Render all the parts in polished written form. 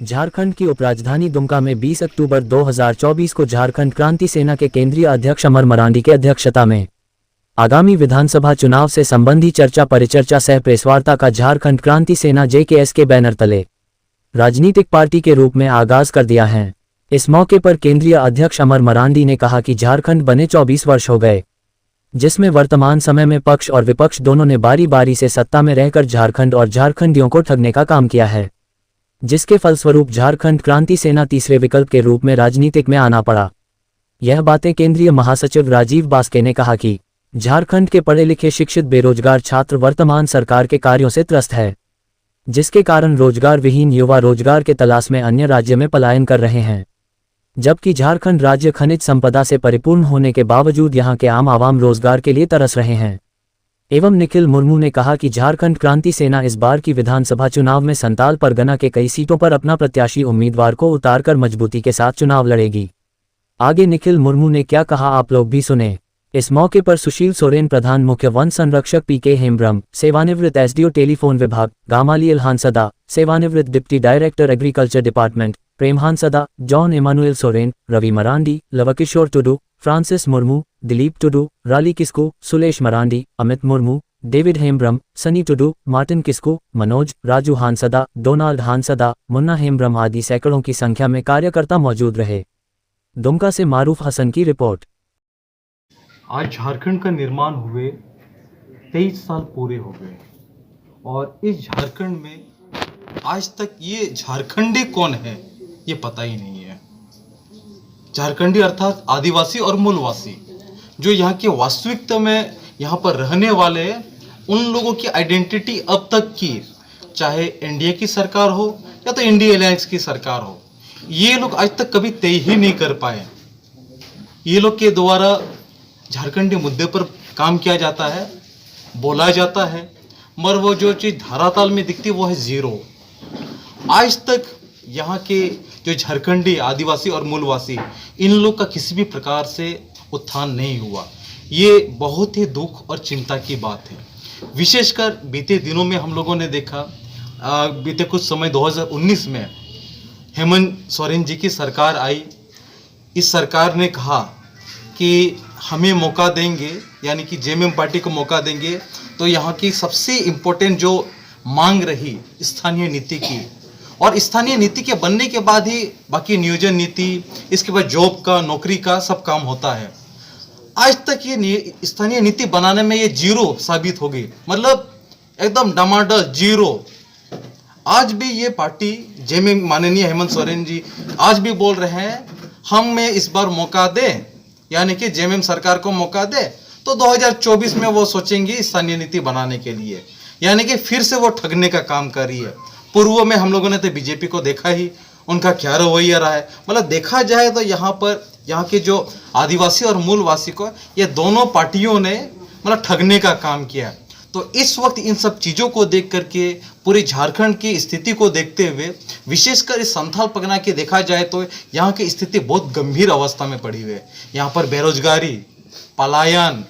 झारखंड की उपराजधानी दुमका में 20 अक्टूबर 2024 को झारखंड क्रांति सेना के केंद्रीय अध्यक्ष अमर मरांडी के अध्यक्षता में आगामी विधानसभा चुनाव से संबंधी चर्चा परिचर्चा सह प्रेसवार्ता का झारखंड क्रांति सेना JKS के बैनर तले राजनीतिक पार्टी के रूप में आगाज कर दिया है। इस मौके पर केंद्रीय अध्यक्ष अमर मरांडी ने कहा कि झारखंड बने 24 वर्ष हो गए, जिसमें वर्तमान समय में पक्ष और विपक्ष दोनों ने बारी बारी से सत्ता में रहकर झारखंड और झारखंडियों को ठगने का काम किया है, जिसके फलस्वरूप झारखंड क्रांति सेना तीसरे विकल्प के रूप में राजनीतिक में आना पड़ा। यह बातें केंद्रीय महासचिव राजीव बास्के ने कहा कि झारखंड के पढ़े लिखे शिक्षित बेरोजगार छात्र वर्तमान सरकार के कार्यों से त्रस्त है, जिसके कारण रोजगार विहीन युवा रोजगार के तलाश में अन्य राज्य में पलायन कर रहे हैं, जबकि झारखंड राज्य खनिज संपदा से परिपूर्ण होने के बावजूद यहां के आम आवाम रोजगार के लिए तरस रहे हैं। एवं निखिल मुर्मू ने कहा कि झारखंड क्रांति सेना इस बार की विधानसभा चुनाव में संताल परगना के कई सीटों पर अपना प्रत्याशी उम्मीदवार को उतारकर मजबूती के साथ चुनाव लड़ेगी। आगे निखिल मुर्मू ने क्या कहा आप लोग भी सुने। इस मौके पर सुशील सोरेन प्रधान मुख्य वन संरक्षक PK हेम्ब्रम, सेवानिवृत्त SDO टेलीफोन विभाग गामालियल हांसदा, सेवानिवृत्त deputy director agriculture department Prem Hansda, John Emmanuel Soren, Ravi Marandi, Lavkishor Tudu, Francis Murmu, Dilip Tudu, Rali Kisku, Sulesh Marandi, Amit Murmu, David Hembram, Sunny Tudu, Martin Kisku, Manoj, Raju Hansda, Donald Hansda, Munna Hembram आदि सैकड़ों की संख्या में कार्यकर्ता मौजूद रहे। दुमका से मारूफ हसन की रिपोर्ट। आज झारखंड का निर्माण हुए 23 साल पूरे हो गए और इस झारखंड में आज तक ये झारखंडी कौन है ये पता ही नहीं है। झारखंडी अर्थात आदिवासी और मूलवासी जो यहाँ के वास्तविकता में यहाँ पर रहने वाले हैं, उन लोगों की आइडेंटिटी अब तक की, चाहे एनडीए की सरकार हो या तो इंडिया अलायंस की सरकार हो, ये लोग आज तक कभी तय ही नहीं कर पाए। ये लोग के द्वारा झारखंडी मुद्दे पर काम किया जाता है, बोला जाता है, मगर वो जो चीज़ धरातल में दिखती है वो है जीरो। आज तक यहाँ के जो झारखंडी आदिवासी और मूलवासी इन लोग का किसी भी प्रकार से उत्थान नहीं हुआ। ये बहुत ही दुख और चिंता की बात है। विशेषकर बीते दिनों में हम लोगों ने देखा, बीते कुछ समय 2019 में हेमंत सोरेन जी की सरकार आई। इस सरकार ने कहा कि हमें मौका देंगे, यानी कि JMM पार्टी को मौका देंगे, तो यहाँ की सबसे इम्पोर्टेंट जो मांग रही स्थानीय नीति की, और स्थानीय नीति के बनने के बाद ही बाकी नियोजन नीति, इसके बाद जॉब का, नौकरी का सब काम होता है। आज तक ये स्थानीय नीति बनाने में ये जीरो साबित हो गई, मतलब एकदम डमाडोल जीरो। आज भी ये पार्टी JMM माननीय हेमंत सोरेन जी आज भी बोल रहे हैं हमें इस बार मौका दें, यानी कि JMM सरकार को मौका दे तो 2024 में वो सोचेंगे स्थानीय नीति बनाने के लिए, यानी कि फिर से वो ठगने का काम कर रही है। पूर्व में हम लोगों ने तो बीजेपी को देखा ही, उनका क्या रवैया रहा है। मतलब देखा जाए तो यहाँ पर यहाँ के जो आदिवासी और मूलवासी को ये दोनों पार्टियों ने मतलब ठगने का काम किया। तो इस वक्त इन सब चीज़ों को देख करके, पूरे झारखंड की स्थिति को देखते हुए, विशेषकर इस संथाल परगना की देखा जाए तो यहाँ की स्थिति बहुत गंभीर अवस्था में पड़ी हुई है। यहाँ पर बेरोजगारी, पलायन,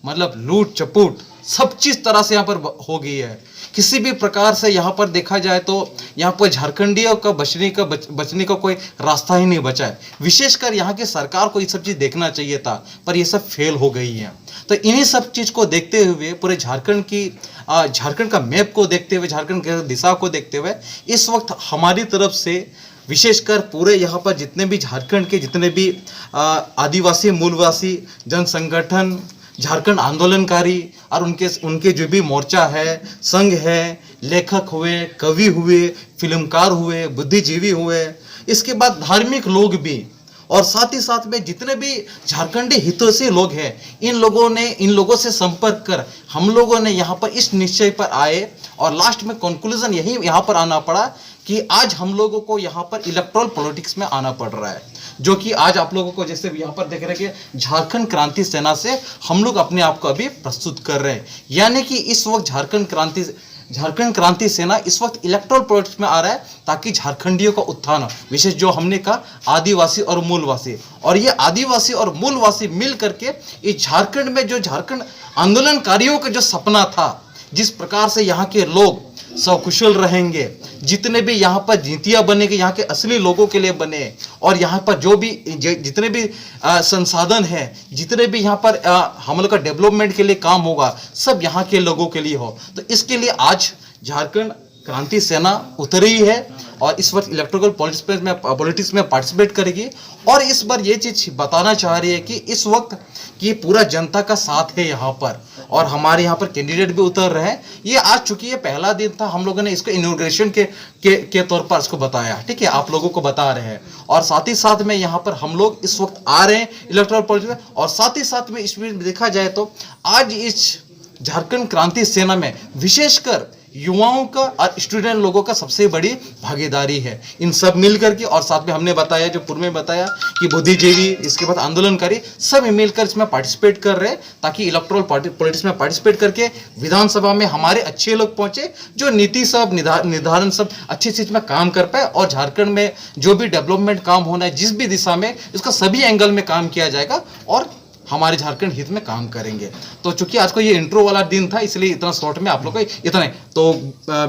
मतलब लूट चपूट सब चीज़ तरह से यहाँ पर हो गई है। किसी भी प्रकार से यहाँ पर देखा जाए तो यहाँ पर झारखंडियों का बचने का कोई रास्ता ही नहीं बचा है। विशेषकर यहाँ की सरकार को ये सब चीज़ देखना चाहिए था, पर ये सब फेल हो गई है। तो इन्हीं सब चीज़ को देखते हुए, पूरे झारखंड का मैप को देखते हुए, झारखंड की दिशा को देखते हुए, इस वक्त हमारी तरफ से विशेषकर पूरे यहाँ पर जितने भी झारखंड के जितने भी आदिवासी मूलवासी जन संगठन, झारखंड आंदोलनकारी और उनके जो भी मोर्चा है, संघ है, लेखक हुए, कवि हुए, फिल्मकार हुए, बुद्धिजीवी हुए, इसके बाद धार्मिक लोग भी, और साथ ही साथ में जितने भी झारखंडी हितैषी लोग हैं, इन लोगों से संपर्क कर हम लोगों ने यहाँ पर इस निश्चय पर आए, और लास्ट में कंक्लूजन यही यहाँ पर आना पड़ा कि आज हम लोगों को यहाँ पर इलेक्ट्रल पॉलिटिक्स में आना पड़ रहा है, जो कि आज आप लोगों को जैसे यहाँ पर देख रहे हैं कि झारखंड क्रांति सेना से हम लोग अपने आप को अभी प्रस्तुत कर रहे हैं। यानी कि इस वक्त झारखंड क्रांति सेना इस वक्त इलेक्ट्रल पॉलिटिक्स में आ रहा है, ताकि झारखंडियों का उत्थान हो। विशेष जो हमने कहा आदिवासी और मूलवासी, और ये आदिवासी और मूलवासी मिल करके इस झारखंड में जो झारखंड आंदोलनकारियों का जो सपना था, जिस प्रकार से यहाँ के लोग सकुशल रहेंगे, जितने भी यहाँ पर नीतियाँ बनेगी यहाँ के असली लोगों के लिए बने, और यहाँ पर जो भी जितने भी संसाधन हैं, जितने भी यहाँ पर हम लोग का डेवलपमेंट के लिए काम होगा, सब यहाँ के लोगों के लिए हो। तो इसके लिए आज झारखंड क्रांति सेना उतरी है और इस वक्त इलेक्ट्रोल पॉलिटिक्स में पार्टिसिपेट करेगी। और इस बार ये चीज बताना चाह रही है कि इस वक्त की पूरा जनता का साथ है यहाँ पर, और हमारे यहाँ पर कैंडिडेट भी उतर रहे हैं। ये आज चूंकि ये पहला दिन था, हम लोगों ने इसको इनॉग्रेशन के तौर पर इसको बताया, ठीक है, आप लोगों को बता रहे हैं। और साथ ही साथ में यहाँ पर हम लोग इस वक्त आ रहे हैं इलेक्ट्रोल पॉलिटिक्स में, और साथ ही साथ में इसमें देखा जाए तो आज इस झारखंड क्रांति सेना में विशेषकर युवाओं का और स्टूडेंट लोगों का सबसे बड़ी भागीदारी है। इन सब मिलकर के, और साथ में हमने बताया, जो पूर्व में बताया कि बुद्धिजीवी, इसके बाद आंदोलनकारी, सब मिलकर इसमें पार्टिसिपेट कर रहे हैं, ताकि इलेक्ट्रोल पॉलिटिक्स में पार्टिसिपेट करके विधानसभा में हमारे अच्छे लोग पहुंचे, जो नीति सब निर्धारण सब अच्छी चीज में काम कर पाए, और झारखंड में जो भी डेवलपमेंट काम होना है जिस भी दिशा में, इसका सभी एंगल में काम किया जाएगा और हमारे झारखंड हित में काम करेंगे। तो चूंकि आज को ये इंट्रो वाला दिन था, इसलिए इतना शॉर्ट में आप लोग को इतना ही। तो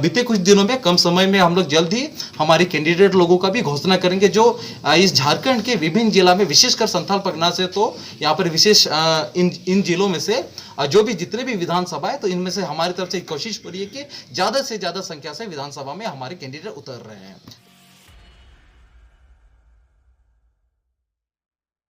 बीते कुछ दिनों में, कम समय में, हम लोग जल्द ही हमारे कैंडिडेट लोगों का भी घोषणा करेंगे, जो इस झारखंड के विभिन्न जिला में, विशेषकर संथाल परगना से, तो यहाँ पर विशेष इन जिलों में से जो भी जितने भी विधानसभा है, तो इनमें से हमारी तरफ से कोशिश हो रही है कि ज़्यादा से ज़्यादा संख्या से विधानसभा में हमारे कैंडिडेट उतर रहे हैं।